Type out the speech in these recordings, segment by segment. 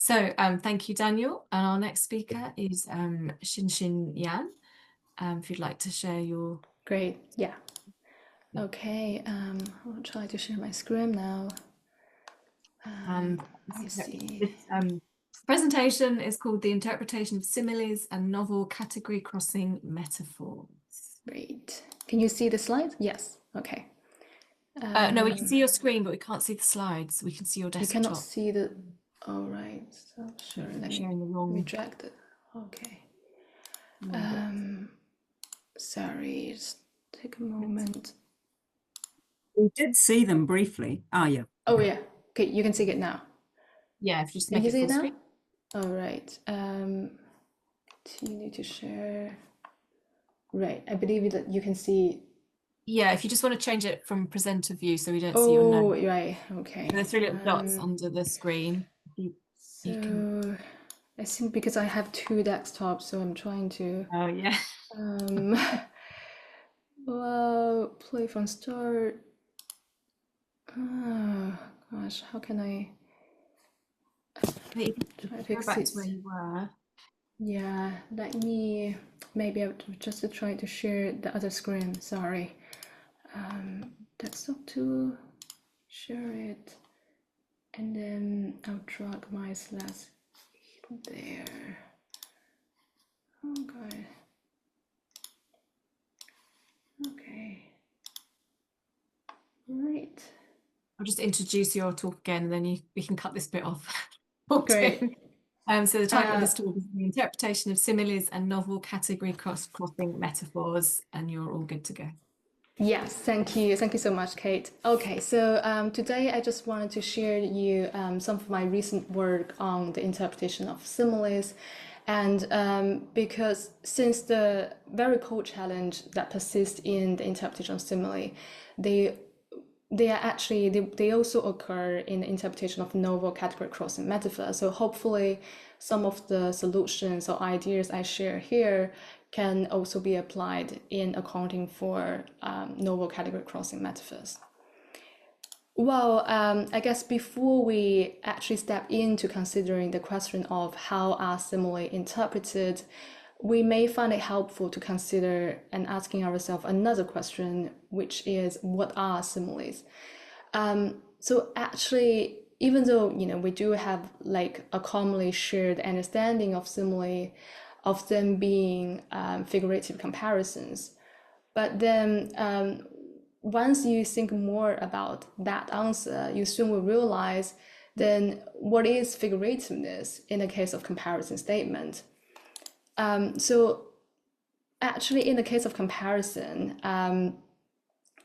Thank you, Daniel. And our next speaker is Xinxin Yan. If you'd like to share your... Great, yeah. Okay, I'll try to share my screen now. And Let me see. this presentation is called The Interpretation of Similes and Novel Category Crossing Metaphors. Great. Can you see the slides? Yes, okay. No, we can see your screen, but we can't see the slides. We can see your You cannot desktop. see the... All right, so sure, let Sharing the me wrong... drag it. Okay. wrong Sorry, just take a moment. We did see them briefly. Ah, yeah. Oh yeah, okay, you can see it now. Yeah, if you just Can make you it see full it now? screen. All right. Continue to share. Right, I believe that you can see. Yeah, if you just want to change it from presenter view so we don't see your Oh, name. right, okay. There are three little dots under the screen. You can... So I think because I have two desktops, so I'm trying to Oh, yeah. well, play from start. Oh gosh, how can I You can try to go back to where exit? you were. Yeah, let me maybe I'll just try to share the other screen. Sorry. Desktop to share it, and then I'll drag my slash there. Okay. Okay. Right. I'll just introduce your talk again, and then we can cut this bit off. Great. So the title of this talk is The Interpretation of Similes and Novel Category Crossing Metaphors, and you're all good to go. Yes, thank you. Thank you so much, Kate. Okay, so today I just wanted to share you some of my recent work on the interpretation of similes. And because since the very core challenge that persists in the interpretation of simile, they they also occur in the interpretation of novel category crossing metaphor. So hopefully some of the solutions or ideas I share here can also be applied in accounting for novel category crossing metaphors. Well, I guess before we actually step into considering the question of how are simile interpreted, we may find it helpful to consider and asking ourselves another question, which is what are similes? So actually, even though we do have like a commonly shared understanding of simile, of them being figurative comparisons, but then once you think more about that answer, you soon will realize then what is figurativeness in the case of comparison statement. So actually, in the case of comparison,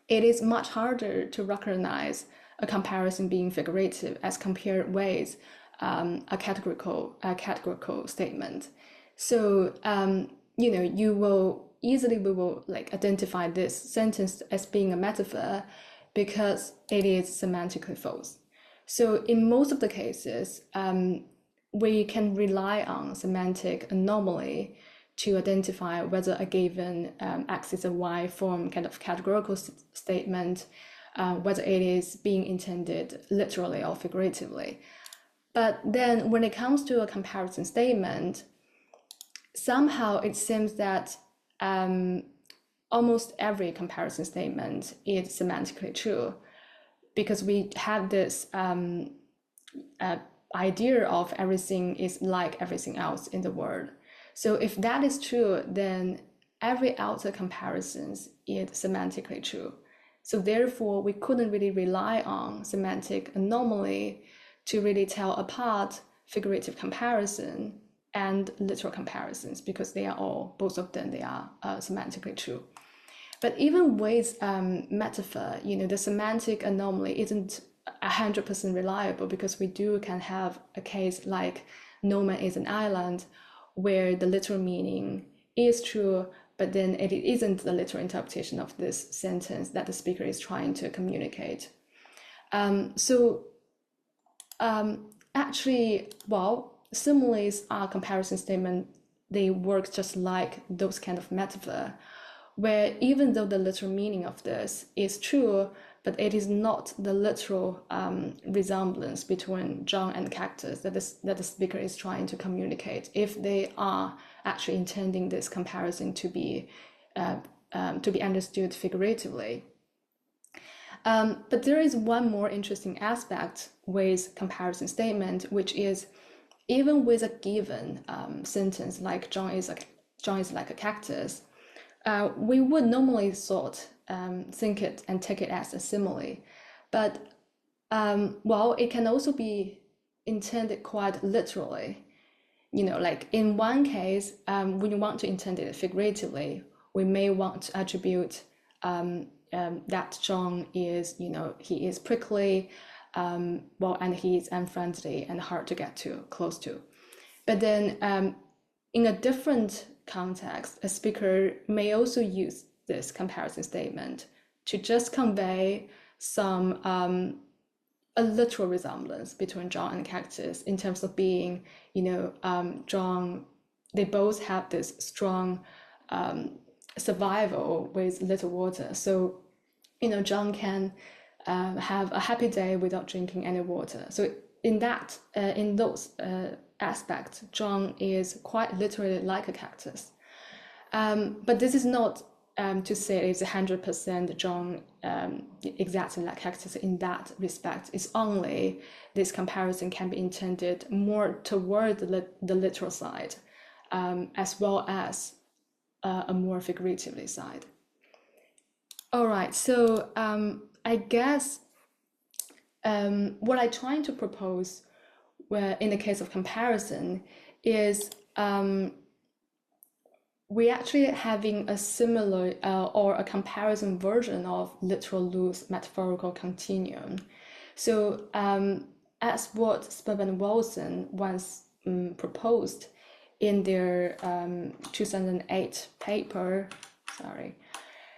it is much harder to recognize a comparison being figurative as compared with a categorical statement. So we will like identify this sentence as being a metaphor because it is semantically false. So in most of the cases, we can rely on semantic anomaly to identify whether a given X is a Y form kind of categorical statement, whether it is being intended literally or figuratively. But then when it comes to a comparison statement, somehow it seems that almost every comparison statement is semantically true because we have this idea of everything is like everything else in the world. So if that is true, then every outer comparisons is semantically true. So therefore, we couldn't really rely on semantic anomaly to really tell apart figurative comparison and literal comparisons because they are all, both of them, they are semantically true. But even with metaphor, the semantic anomaly isn't 100% reliable because we can have a case like no man is an island where the literal meaning is true, but then it isn't the literal interpretation of this sentence that the speaker is trying to communicate. Actually, well, similes are comparison statement. They work just like those kind of metaphor, where even though the literal meaning of this is true, but it is not the literal resemblance between John and cactus that the speaker is trying to communicate, if they are actually intending this comparison to be understood figuratively. But there is one more interesting aspect with comparison statement, which is even with a given sentence like John is like a cactus, we would normally think it and take it as a simile, but well, it can also be intended quite literally. Like in one case, when you want to intend it figuratively, we may want to attribute that John is, he is prickly, and he is unfriendly and hard to get close to. But then in a different context, a speaker may also use this comparison statement to just convey some a literal resemblance between John and cactus in terms of being, John, they both have this strong survival with little water. So, John can have a happy day without drinking any water. So in those aspects, John is quite literally like a cactus. But this is not to say it's 100% John exactly like cactus in that respect. It's only this comparison can be intended more toward the literal side, as well as a more figuratively side. All right, so I guess what I'm trying to propose in the case of comparison is we're actually having a similar or a comparison version of literal loose metaphorical continuum. So as what Spurb and Wilson once proposed in their 2008 paper,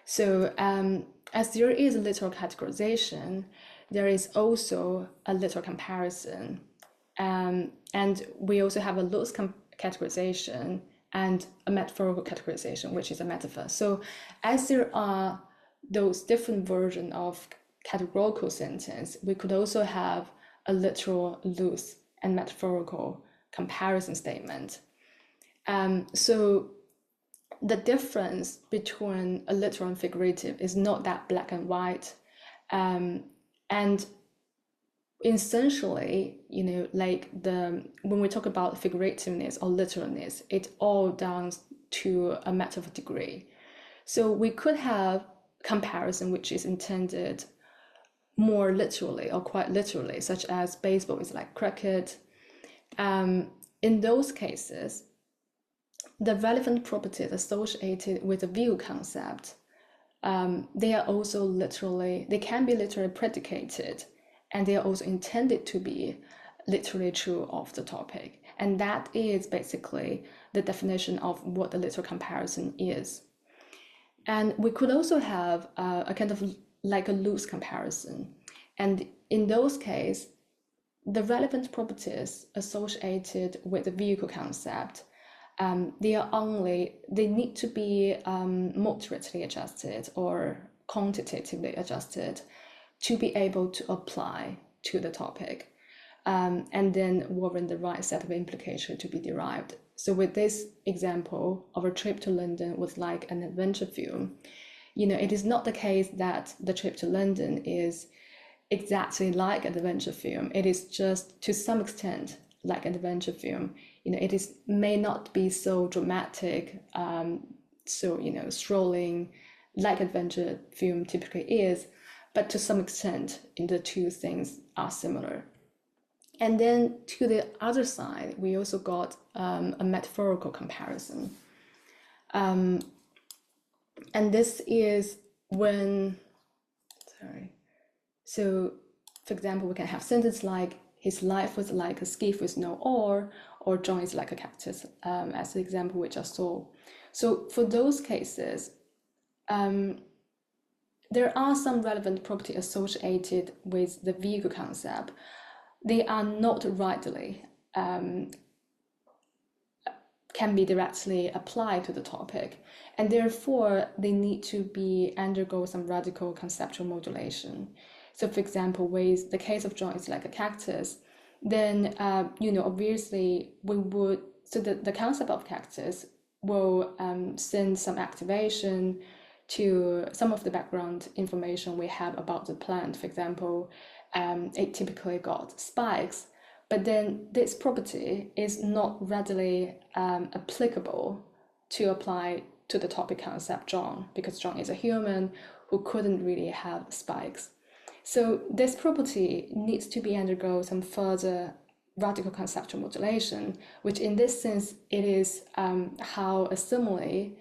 so as there is a literal categorization, there is also a literal comparison. And we also have a loose categorization and a metaphorical categorization, which is a metaphor. So as there are those different versions of categorical sentence, we could also have a literal, loose, and metaphorical comparison statement. So the difference between a literal and figurative is not that black and white. And essentially, like when we talk about figurativeness or literalness, it all down to a matter of degree. So we could have comparison which is intended more literally or quite literally, such as baseball is like cricket. In those cases, the relevant properties associated with the view concept, they are also they can be literally predicated, and they are also intended to be literally true of the topic. And that is basically the definition of what the literal comparison is. And we could also have a kind of like a loose comparison. And in those cases, the relevant properties associated with the vehicle concept, they need to be moderately adjusted or quantitatively adjusted to be able to apply to the topic, and then warrant the right set of implication to be derived. So with this example of a trip to London was like an adventure film, it is not the case that the trip to London is exactly like an adventure film. It is just to some extent like an adventure film. It may not be so dramatic, so strolling like adventure film typically is, but to some extent, the two things are similar. And then to the other side, we also got a metaphorical comparison. And this is when, so for example, we can have sentence like, his life was like a skiff with no oar, or John is like a cactus, as the example we just saw. So for those cases, there are some relevant property associated with the vehicle concept. They are not rightly can be directly applied to the topic, and therefore they need to be undergo some radical conceptual modulation. So for example, with the case of John is like a cactus, then obviously we would, so the concept of cactus will send some activation to some of the background information we have about the plant. For example, it typically got spikes, but then this property is not readily applicable to apply to the topic concept John, because John is a human who couldn't really have spikes. So this property needs to be undergo some further radical conceptual modulation, which in this sense, it is how a simile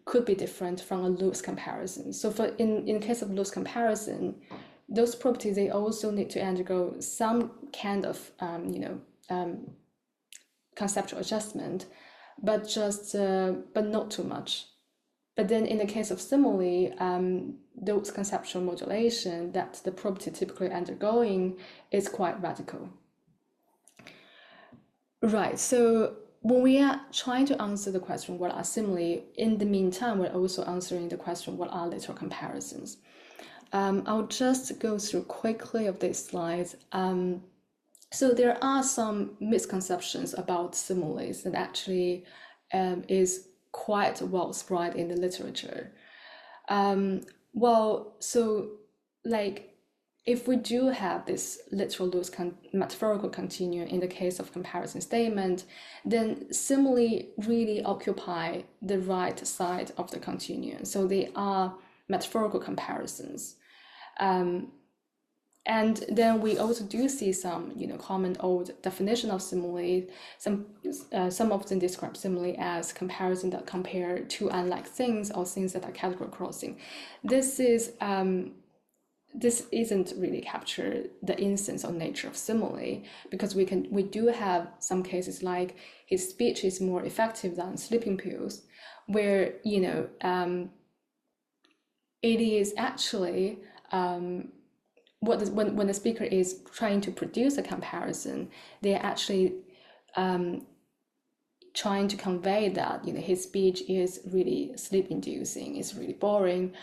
could be different from a loose comparison. So for in case of loose comparison, those properties, they also need to undergo some kind of conceptual adjustment, but not too much. But then in the case of simile, those conceptual modulation that the property typically undergoing is quite radical. Right, so when we are trying to answer the question, what are simile, in the meantime, we're also answering the question, what are literal comparisons? I'll just go through quickly of these slides. So there are some misconceptions about similes that actually is quite well spread in the literature. If we do have this literal loose metaphorical continuum in the case of comparison statement, then simile really occupy the right side of the continuum. So they are metaphorical comparisons. And then we also do see some, common old definition of simile. Some of them describe simile as comparison that compare two unlike things or things that are category crossing. This isn't really capture the instance or nature of simile, because we do have some cases like his speech is more effective than sleeping pills, where it is actually when the speaker is trying to produce a comparison, they're actually trying to convey that his speech is really sleep-inducing, it's really boring.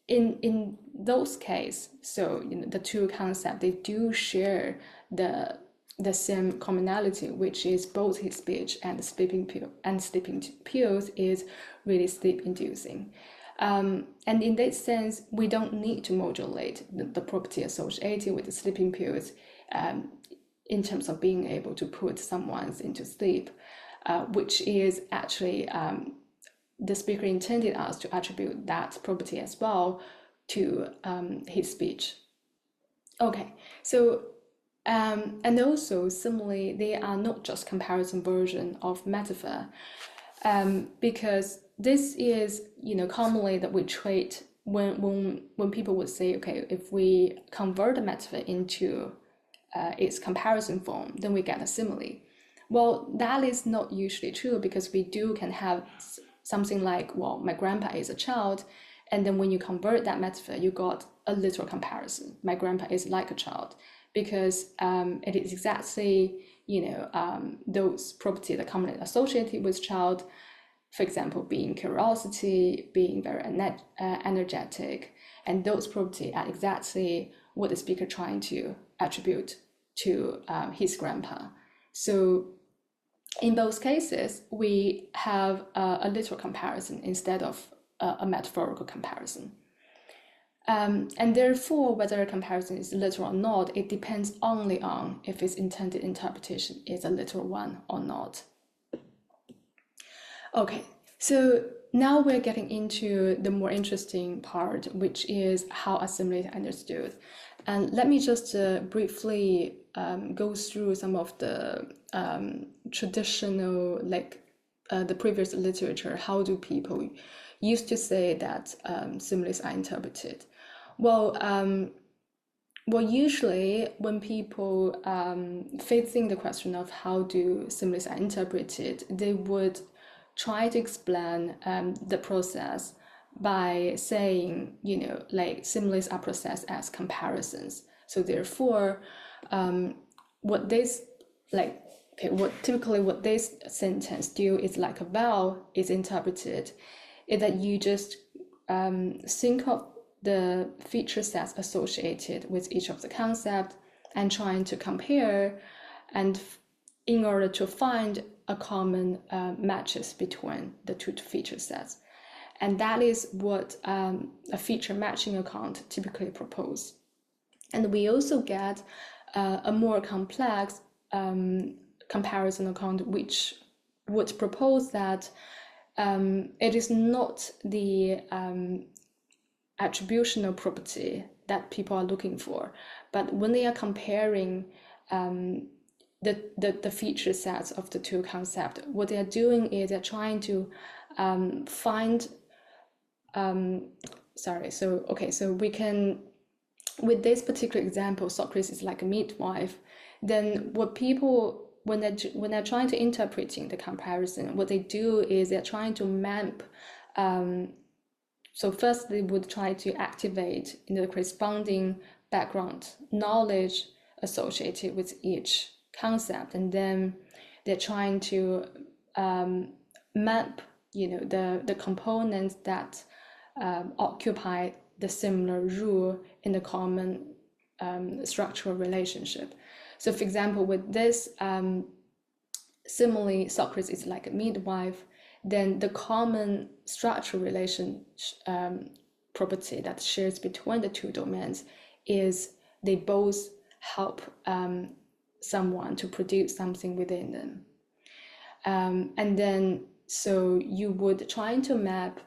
In those cases, so the two concepts, they do share the same commonality, which is both his speech and sleeping pills is really sleep-inducing. And in that sense, we don't need to modulate the property associated with the sleeping pills in terms of being able to put someone into sleep, which is actually the speaker intended us to attribute that property as well to his speech. Okay, so and also similarly, they are not just comparison version of metaphor, because this is commonly that we treat when people would say, okay, if we convert a metaphor into its comparison form, then we get a simile. Well, that is not usually true, because we can have something like, well, my grandpa is a child, and then when you convert that metaphor, you got a literal comparison. My grandpa is like a child, because it is exactly those properties that are commonly associated with child. For example, being curiosity, being very energetic, and those properties are exactly what the speaker trying to attribute to his grandpa. So in both cases, we have a literal comparison instead of a metaphorical comparison. And therefore, whether a comparison is literal or not, it depends only on if its intended interpretation is a literal one or not. Okay, so now we're getting into the more interesting part, which is how a simile is understood. And let me just briefly go through some of the traditional, the previous literature. How do people used to say that similes are interpreted? Well, usually when people facing the question of how do similes are interpreted, they would try to explain the process by saying, similes are processed as comparisons. So therefore, what this like okay, what this sentence do is like a vowel is interpreted, is that you just think of the feature sets associated with each of the concept and trying to compare, and in order to find a common matches between the two feature sets. And that is what a feature matching account typically propose. And we also get a more complex comparison account, which would propose that it is not the attributional property that people are looking for, but when they are comparing the feature sets of the two concepts, what they are doing is they're trying to find so we can, with this particular example, Socrates is like a midwife. Then what people, when they're trying to interpreting the comparison, what they do is they're trying to map. So first they would try to activate the corresponding background knowledge associated with each concept, and then they're trying to map, the components that occupy the similar rule in the common structural relationship. So for example, with this simile, Socrates is like a midwife, then the common structural relation property that shares between the two domains is they both help someone to produce something within them. And then, so you would try to map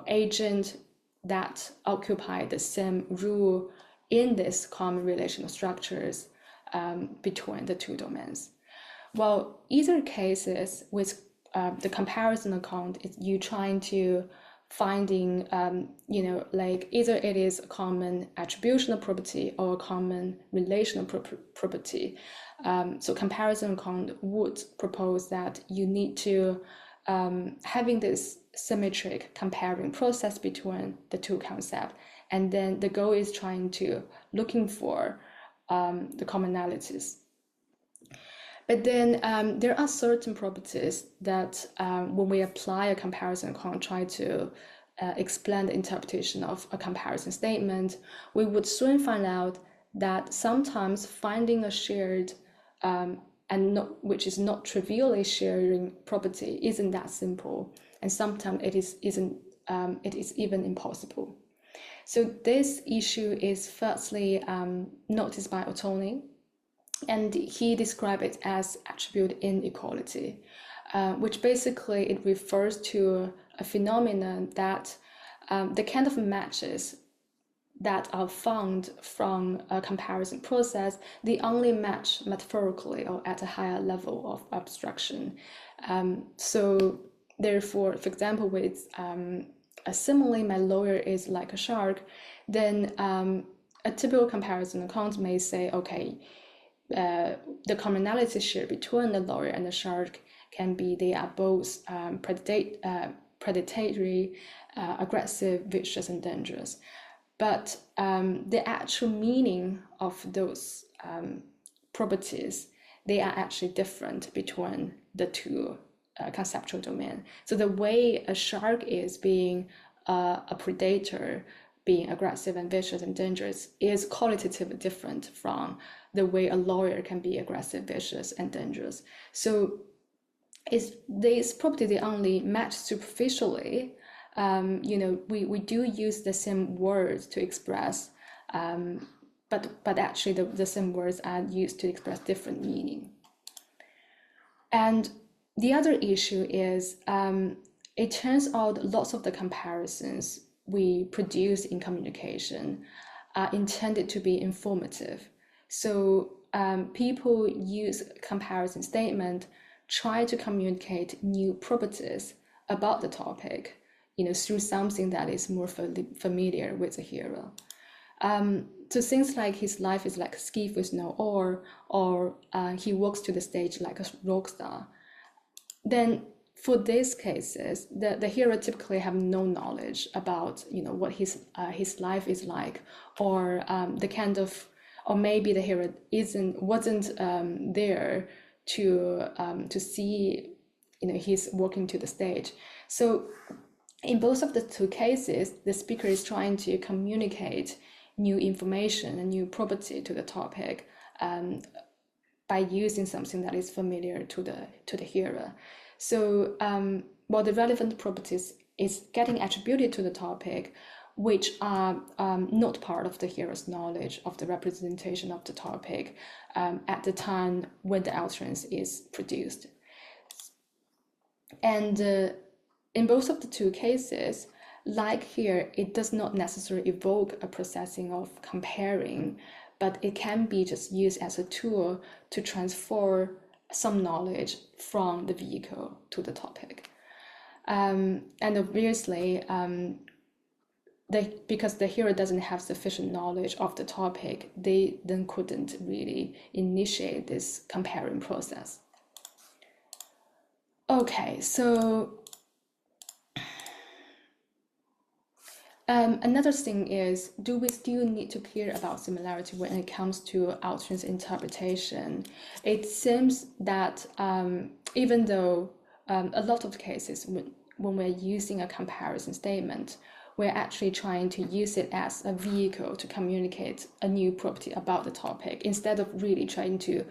agent that occupy the same rule in this common relational structures between the two domains. Well, either cases with the comparison account is you trying to finding, like either it is a common attributional property or a common relational property. So comparison account would propose that you need to having this symmetric comparing process between the two concepts, and then the goal is trying to looking for the commonalities. But then there are certain properties that when we apply a comparison account, try to explain the interpretation of a comparison statement, we would soon find out that sometimes finding a shared which is not trivially sharing property isn't that simple, and sometimes it is even impossible. So this issue is firstly noticed by Ottoni, and he described it as attribute inequality, which basically it refers to a phenomenon that the kind of matches that are found from a comparison process, they only match metaphorically or at a higher level of abstraction. So therefore, for example, with a simile, my lawyer is like a shark, then a typical comparison account may say, okay, the commonality shared between the lawyer and the shark can be they are both predatory, aggressive, vicious, and dangerous. But the actual meaning of those properties, they are actually different between the two conceptual domains. So the way a shark is being a predator, being aggressive and vicious and dangerous, is qualitatively different from the way a lawyer can be aggressive, vicious, and dangerous. So these properties, they only match superficially. We do use the same words to express, but actually the same words are used to express different meaning. And the other issue is it turns out lots of the comparisons we produce in communication are intended to be informative. So people use comparison statement, try to communicate new properties about the topic, through something that is more familiar with the hero. So things like his life is like a skiff with no oar, or he walks to the stage like a rock star. Then for these cases, the hero typically have no knowledge about what his life is like, or the kind of, or maybe the hearer wasn't there to see, he's walking to the stage. So in both of the two cases, the speaker is trying to communicate new information and new property to the topic by using something that is familiar to the hearer. So while the relevant properties is getting attributed to the topic, which are not part of the hearer's knowledge of the representation of the topic at the time when the utterance is produced. And in both of the two cases, like here, it does not necessarily evoke a processing of comparing, but it can be just used as a tool to transfer some knowledge from the vehicle to the topic. And obviously, because the hearer doesn't have sufficient knowledge of the topic, they then couldn't really initiate this comparing process. Okay, so another thing is, do we still need to care about similarity when it comes to utterance interpretation? It seems that even though a lot of cases when we're using a comparison statement, we're actually trying to use it as a vehicle to communicate a new property about the topic, instead of really trying to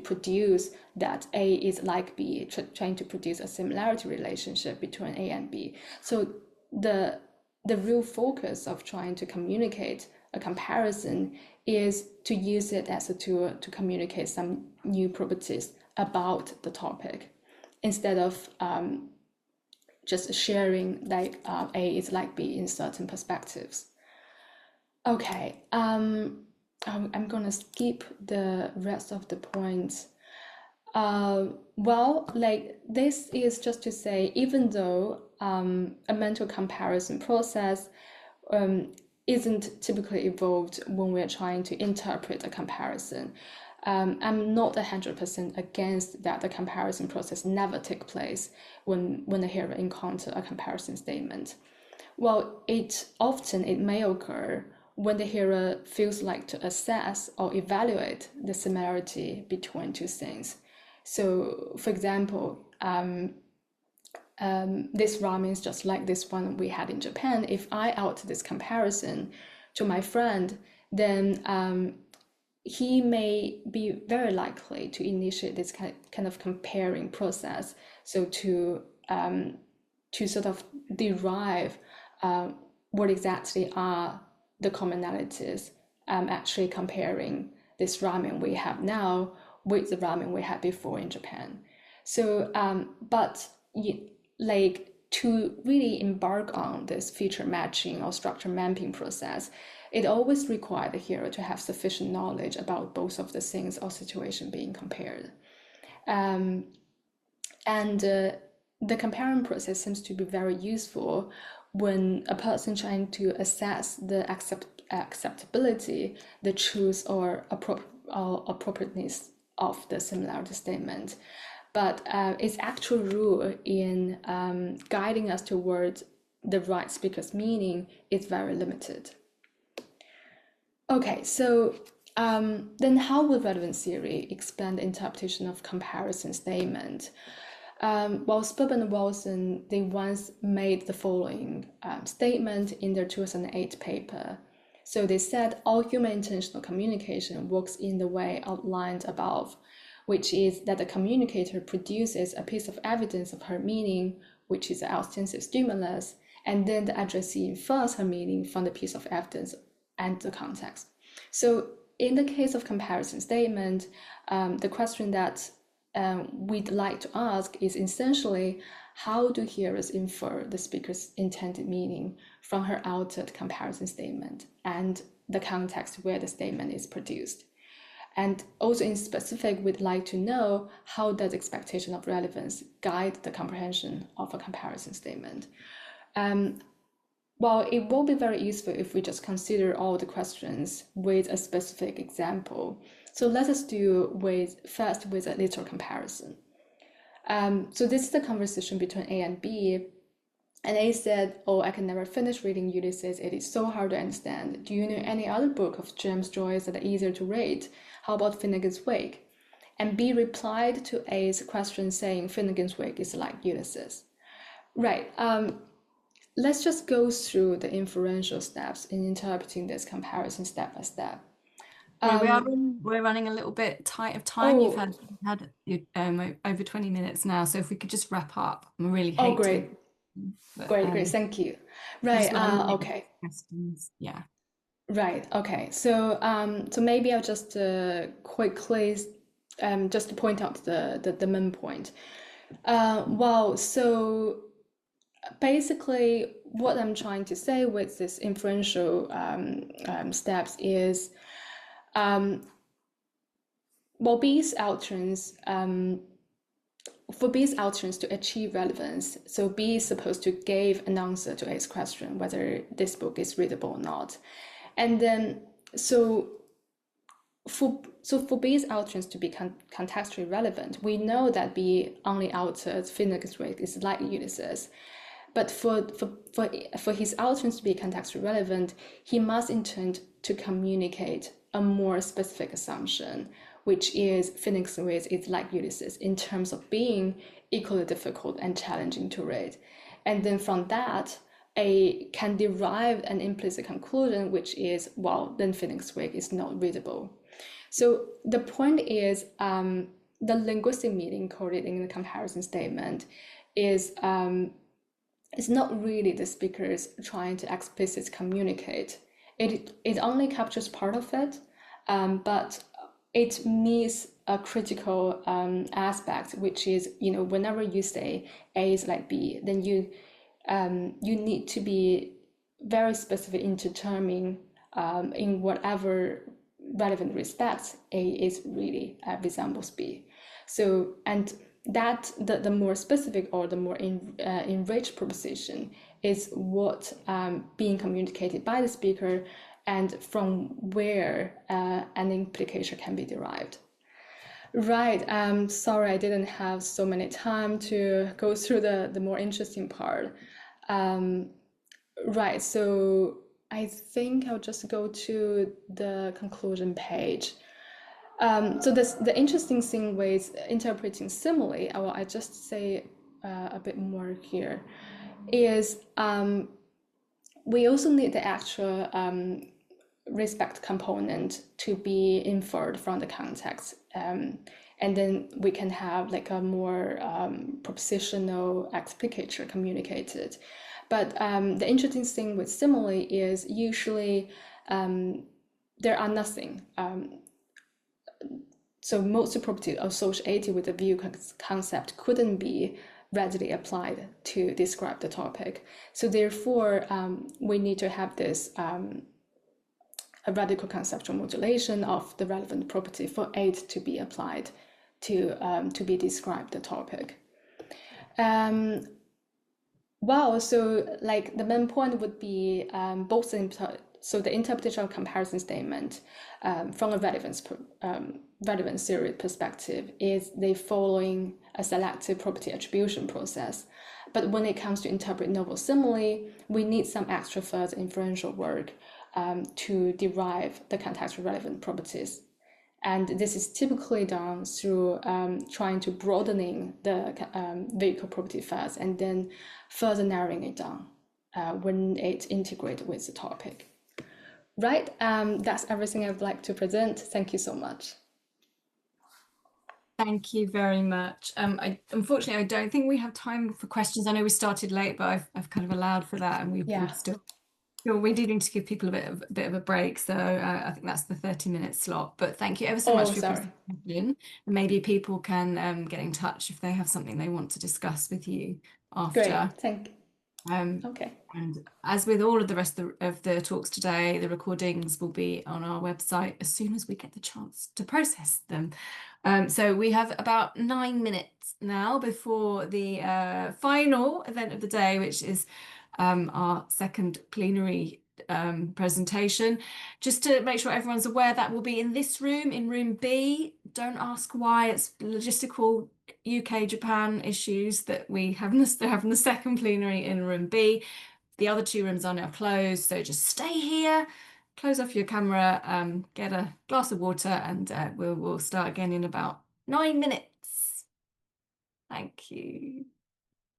produce that A is like B, trying to produce a similarity relationship between A and B. So the real focus of trying to communicate a comparison is to use it as a tool to communicate some new properties about the topic, instead of just sharing like A is like B in certain perspectives. Okay, I'm gonna skip the rest of the points. Well, like this is just to say, even though a mental comparison process isn't typically evolved when we're trying to interpret a comparison, I'm not 100% against that the comparison process never take place when the hearer encounters a comparison statement. Well, it may occur when the hearer feels like to assess or evaluate the similarity between two things. So, for example, this ramen is just like this one we had in Japan. If I out this comparison to my friend, then he may be very likely to initiate this kind of comparing process. So to sort of derive what exactly are the commonalities, actually comparing this ramen we have now with the ramen we had before in Japan. So, but like to really embark on this feature matching or structure mapping process, it always requires the hearer to have sufficient knowledge about both of the things or situation being compared. And the comparing process seems to be very useful when a person trying to assess the acceptability, the truth or appropriateness of the similarity statement. But its actual rule in guiding us towards the right speaker's meaning is very limited. Okay, so then how will relevant theory expand the interpretation of comparison statement? Well, Spurb and Wilson, they once made the following statement in their 2008 paper. So they said all human intentional communication works in the way outlined above, which is that the communicator produces a piece of evidence of her meaning, which is an ostensive stimulus, and then the addressee infers her meaning from the piece of evidence and the context. So in the case of comparison statement, the question that we'd like to ask is essentially, how do hearers infer the speaker's intended meaning from her altered comparison statement and the context where the statement is produced? And also in specific, we'd like to know, how does expectation of relevance guide the comprehension of a comparison statement? Well, it will be very useful if we just consider all the questions with a specific example. So let us do first with a literal comparison. So this is the conversation between A and B. And A said, oh, I can never finish reading Ulysses. It is so hard to understand. Do you know any other book of James Joyce that are easier to read? How about Finnegan's Wake? And B replied to A's question saying Finnegan's Wake is like Ulysses. Right. Let's just go through the inferential steps in interpreting this comparison step by step. We're running a little bit tight of time. You've Oh, had over 20 minutes now, so if we could just wrap up. I really oh, hate to, great. but Great. Thank you. Right. Okay. questions. Yeah. Right. Okay. So, so maybe I'll just quickly just to point out the main point. Well, so basically, what I'm trying to say with this inferential steps is, well, B's utterance, for B's utterance to achieve relevance, so B is supposed to give an answer to A's question whether this book is readable or not, and then for B's utterance to be contextually relevant, we know that B only uttered Finnegan's Wake is like Ulysses. But for his utterance to be contextually relevant, he must intend to communicate a more specific assumption, which is Finnegan's Wake is like Ulysses in terms of being equally difficult and challenging to read. And then from that, A can derive an implicit conclusion, which is, well, then Finnegan's Wake is not readable. So the point is, the linguistic meaning coded in the comparison statement is it's not really the speakers trying to explicitly communicate. It only captures part of it, but it meets a critical aspect, which is, whenever you say A is like B, then you need to be very specific in determining in whatever relevant respects A is really resembles B. So, and that the more specific or the more enriched proposition is what being communicated by the speaker, and from where an implication can be derived. Right. Sorry, I didn't have so many time to go through the more interesting part. Right. So I think I'll just go to the conclusion page. So the interesting thing with interpreting simile, I just say a bit more here, is we also need the actual respect component to be inferred from the context. And then we can have like a more propositional explicator communicated. But the interesting thing with simile is usually there are nothing. So most property associated with the view concept couldn't be readily applied to describe the topic. So therefore, we need to have this a radical conceptual modulation of the relevant property for it to be applied to be described the topic. Well, so like the main point would be both so the interpretation of comparison statement from a relevance theory perspective is they following a selective property attribution process. But when it comes to interpret novel simile, we need some extra further inferential work to derive the contextually relevant properties. And this is typically done through trying to broadening the vehicle property first and then further narrowing it down when it's integrated with the topic. Right, that's everything I'd like to present. Thank you so much. Thank you very much. Unfortunately, I don't think we have time for questions. I know we started late, but I've kind of allowed for that, and we're needing to give people a bit of a break. So I think that's the 30-minute slot. But thank you ever so much for your presentation. And maybe people can get in touch if they have something they want to discuss with you after. Great, thank you. Okay. And as with all of the rest of the talks today, the recordings will be on our website as soon as we get the chance to process them. So we have about 9 minutes now before the final event of the day, which is our second plenary presentation. Just to make sure everyone's aware, that will be in this room, in room B. Don't ask why, it's logistical UK Japan issues that we have they're having the second plenary in room B. The other 2 rooms are now closed, so just stay here, close off your camera, get a glass of water, and we'll start again in about 9 minutes. Thank you.